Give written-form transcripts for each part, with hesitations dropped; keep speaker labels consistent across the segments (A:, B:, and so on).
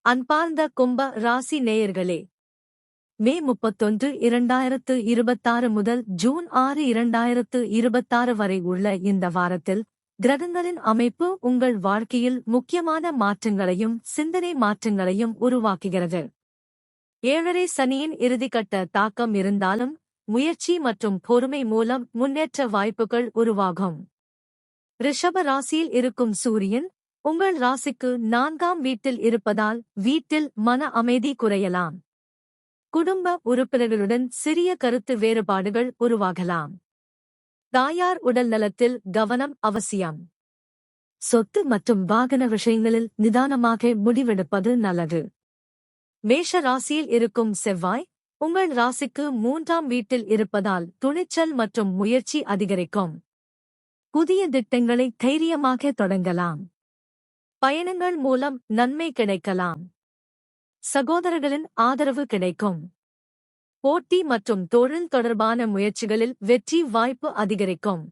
A: அன்பார்ந்த கும்ப ராசி நேயர்களே, மே 31, 2026 முதல் ஜூன் 6, 2026 வரை உள்ள இந்த வாரத்தில் கிரகங்களின் அமைப்பு உங்கள் வாழ்க்கையில் முக்கியமான மாற்றங்களையும் சிந்தனை மாற்றங்களையும் உருவாக்குகிறது. 7.5 சனியின் இறுதிக்கட்ட தாக்கம் இருந்தாலும் முயற்சி மற்றும் பொறுமை மூலம் முன்னேற்ற வாய்ப்புகள் உருவாகும். ரிஷப ராசியில் இருக்கும் சூரியன் உங்கள் ராசிக்கு 4ஆம் வீட்டில் இருப்பதால் வீட்டில் மன அமைதி குறையலாம். குடும்ப உறுப்பினர்களுடன் சிறிய கருத்து வேறுபாடுகள் உருவாகலாம். தாயார் உடல் நலத்தில் கவனம் அவசியம். சொத்து மற்றும் வாகன விஷயங்களில் நிதானமாக முடிவெடுப்பது நல்லது. மேஷ ராசியில் இருக்கும் செவ்வாய் உங்கள் ராசிக்கு 3ஆம் வீட்டில் இருப்பதால் துணிச்சல் மற்றும் முயற்சி அதிகரிக்கும். புதிய திட்டங்களை தைரியமாக தொடங்கலாம். பயணங்கள் மூலம் நன்மை கிடைக்கலாம். சகோதரர்களின் ஆதரவு கிடைக்கும். போட்டி மற்றும் தொழில் தொடர்பான முயற்சிகளில் வெற்றி வாய்ப்பு அதிகரிக்கும்.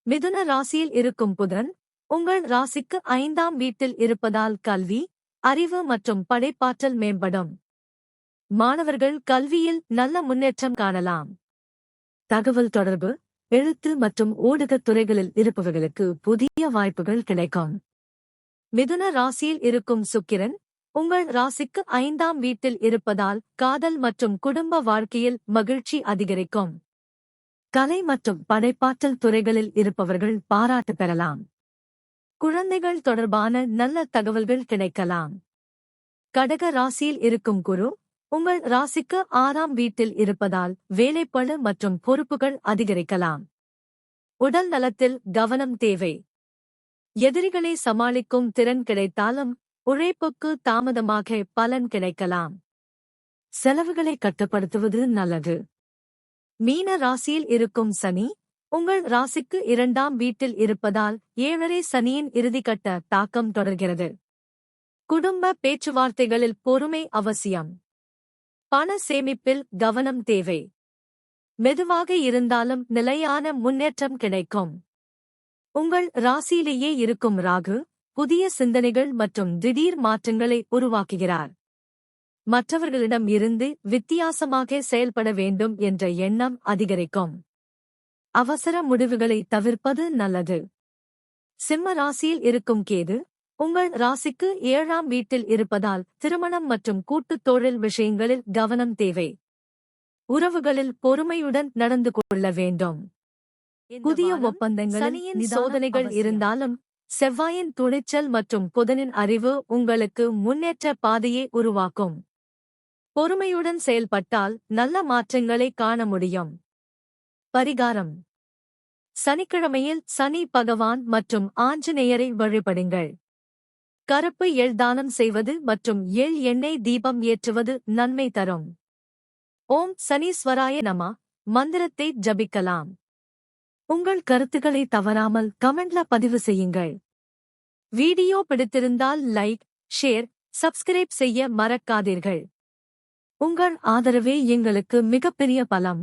A: மிதுன ராசியில் இருக்கும் புதன் உங்கள் ராசிக்கு 5ஆம் வீட்டில் இருப்பதால் கல்வி, அறிவு மற்றும் படைப்பாற்றல் மேம்படும். மாணவர்கள் கல்வியில் நல்ல முன்னேற்றம் காணலாம். தகவல் தொடர்பு, எழுத்து மற்றும் ஊடகத் துறைகளில் இருப்பவர்களுக்கு புதிய வாய்ப்புகள் கிடைக்கும். மிதுன ராசியில் இருக்கும் சுக்கிரன் உங்கள் ராசிக்கு 5ஆம் வீட்டில் இருப்பதால் காதல் மற்றும் குடும்ப வாழ்க்கையில் மகிழ்ச்சி அதிகரிக்கும். கலை மற்றும் படைப்பாற்றல் துறைகளில் இருப்பவர்கள் பாராட்டு பெறலாம். குழந்தைகள் தொடர்பான நல்ல தகவல்கள் கிடைக்கலாம். கடக ராசியில் இருக்கும் குரு உங்கள் ராசிக்கு 6ஆம் வீட்டில் இருப்பதால் வேலைப்பளு மற்றும் பொறுப்புகள் அதிகரிக்கலாம். உடல் நலத்தில் கவனம் தேவை. எதிரிகளை சமாளிக்கும் திறன் கிடைத்தாலும் உழைப்புக்கு தாமதமாக பலன் கிடைக்கலாம். செலவுகளை கட்டுப்படுத்துவது நல்லது. மீன ராசியில் இருக்கும் சனி உங்கள் ராசிக்கு 2ஆம் வீட்டில் இருப்பதால் 7.5 சனியின் இறுதிக்கட்ட தாக்கம் தொடர்கிறது. குடும்ப பேச்சுவார்த்தைகளில் பொறுமை அவசியம். பண சேமிப்பில் கவனம் தேவை. மெதுவாக இருந்தாலும் நிலையான முன்னேற்றம் கிடைக்கும். உங்கள் ராசியிலேயே இருக்கும் ராகு புதிய சிந்தனைகள் மற்றும் திடீர் மாற்றங்களை உருவாக்குகிறார். மற்றவர்களிடம் இருந்து வித்தியாசமாக செயல்பட வேண்டும் என்ற எண்ணம் அதிகரிக்கும். அவசர முடிவுகளை தவிர்ப்பது நல்லது. சிம்ம ராசியில் இருக்கும் கேது உங்கள் ராசிக்கு 7ஆம் வீட்டில் இருப்பதால் திருமணம் மற்றும் கூட்டுத் தொழில் விஷயங்களில் கவனம் தேவை. உறவுகளில் பொறுமையுடன் நடந்து கொள்ள வேண்டும். புதிய ஒப்பந்தங்களில் சோதனைகள் இருந்தாலும் செவ்வாயின் துணிச்சல் மற்றும் புதனின் அறிவு உங்களுக்கு முன்னேற்ற பாதையை உருவாக்கும். பொறுமையுடன் செயல்பட்டால் நல்ல மாற்றங்களை காண முடியும். பரிகாரம்: சனிக்கிழமையில் சனி பகவான் மற்றும் ஆஞ்சநேயரை வழிபடுங்கள். கருப்பு எள் தானம் செய்வது மற்றும் எள் எண்ணெய் தீபம் ஏற்றுவது நன்மை தரும். ஓம் சனீஸ்வராய நம மந்திரத்தை ஜபிக்கலாம். உங்கள் கருத்துக்களை தவறாமல் கமெண்ட்ல பதிவு செய்யுங்கள். வீடியோ பிடித்திருந்தால் லைக், ஷேர், சப்ஸ்கிரைப் செய்ய மறக்காதீர்கள். உங்கள் ஆதரவே எங்களுக்கு மிகப்பெரிய பலம்.